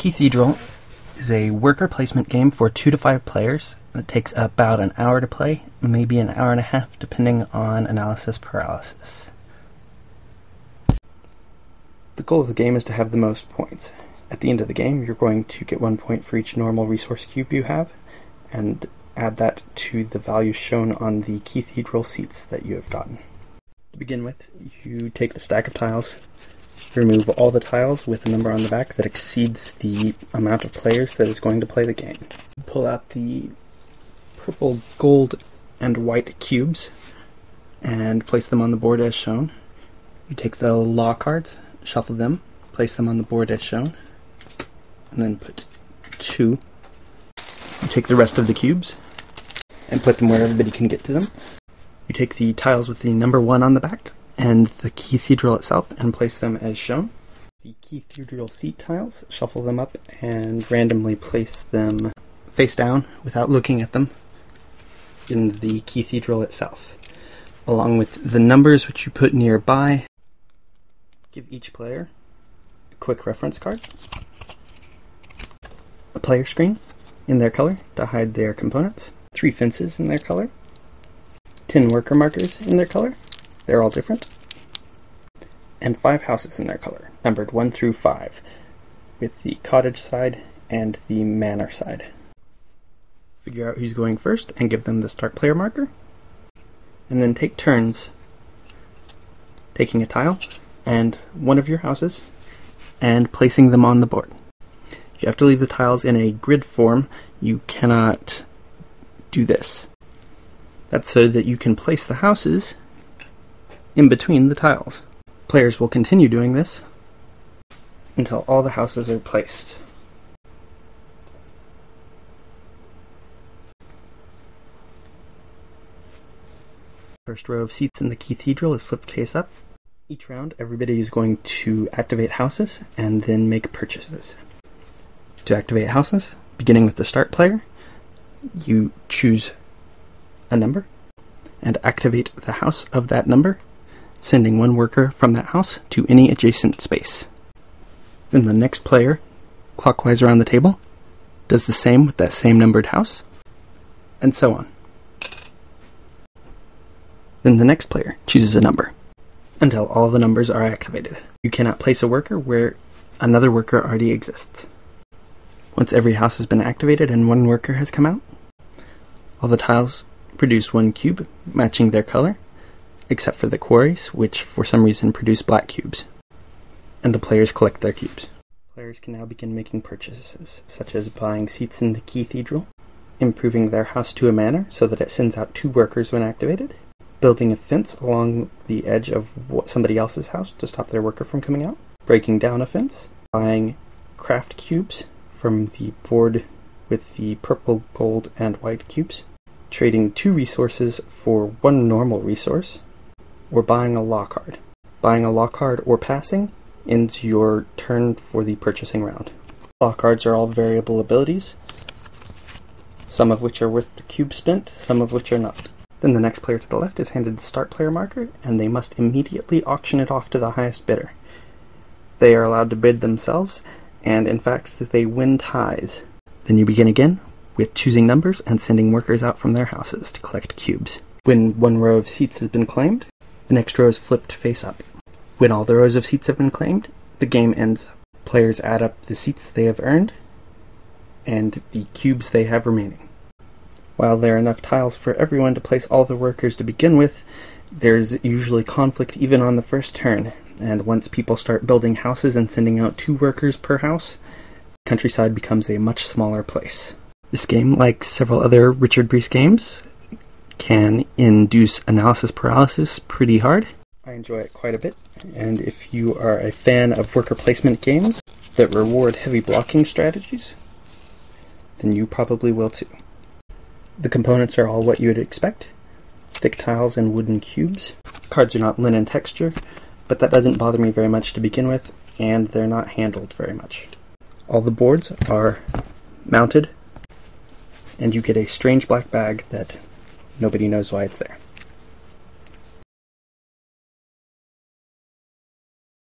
Keythedral is a worker placement game for 2 to 5 players that takes about an hour to play, maybe an hour and a half depending on analysis paralysis. The goal of the game is to have the most points. At the end of the game, you're going to get 1 point for each normal resource cube you have, and add that to the values shown on the Keythedral seats that you have gotten. To begin with, you take the stack of tiles, remove all the tiles with a number on the back that exceeds the amount of players that is going to play the game. Pull out the purple, gold, and white cubes and place them on the board as shown. You take the law cards, shuffle them, place them on the board as shown, and then put 2. You take the rest of the cubes and put them where everybody can get to them. You take the tiles with the number 1 on the back and the Keythedral itself and place them as shown. The Keythedral seat tiles, shuffle them up and randomly place them face down without looking at them in the Keythedral itself. Along with the numbers which you put nearby, give each player a quick reference card, a player screen in their color to hide their components, 3 fences in their color, 10 worker markers in their color, they're all different, and 5 houses in their color, numbered 1 through 5, with the cottage side and the manor side. Figure out who's going first and give them the start player marker, and then take turns taking a tile and one of your houses and placing them on the board. You have to leave the tiles in a grid form. You cannot do this. That's so that you can place the houses in between the tiles. Players will continue doing this until all the houses are placed. First row of seats in the Keythedral is flipped face up. Each round, everybody is going to activate houses and then make purchases. To activate houses, beginning with the start player, you choose a number and activate the house of that number, sending 1 worker from that house to any adjacent space. Then the next player, clockwise around the table, does the same with that same numbered house, and so on. Then the next player chooses a number until all the numbers are activated. You cannot place a worker where another worker already exists. Once every house has been activated and 1 worker has come out, all the tiles produce 1 cube matching their color, except for the quarries, which for some reason produce black cubes, and the players collect their cubes. Players can now begin making purchases, such as buying seats in the Keythedral, improving their house to a manor so that it sends out 2 workers when activated, building a fence along the edge of somebody else's house to stop their worker from coming out, breaking down a fence, buying craft cubes from the board with the purple, gold, and white cubes, trading 2 resources for 1 normal resource, or buying a law card. Buying a law card or passing ends your turn for the purchasing round. Law cards are all variable abilities, some of which are worth the cube spent, some of which are not. Then the next player to the left is handed the start player marker, and they must immediately auction it off to the highest bidder. They are allowed to bid themselves, and in fact they win ties. Then you begin again with choosing numbers and sending workers out from their houses to collect cubes. When 1 row of seats has been claimed, the next row is flipped face up. When all the rows of seats have been claimed, the game ends. Players add up the seats they have earned and the cubes they have remaining. While there are enough tiles for everyone to place all the workers to begin with, there's usually conflict even on the first turn, and once people start building houses and sending out 2 workers per house, the countryside becomes a much smaller place. This game, like several other Richard Breese games, can induce analysis paralysis pretty hard. I enjoy it quite a bit, and if you are a fan of worker placement games that reward heavy blocking strategies, then you probably will too. The components are all what you would expect: thick tiles and wooden cubes. Cards are not linen texture, but that doesn't bother me very much to begin with, and they're not handled very much. All the boards are mounted, and you get a strange black bag that nobody knows why it's there.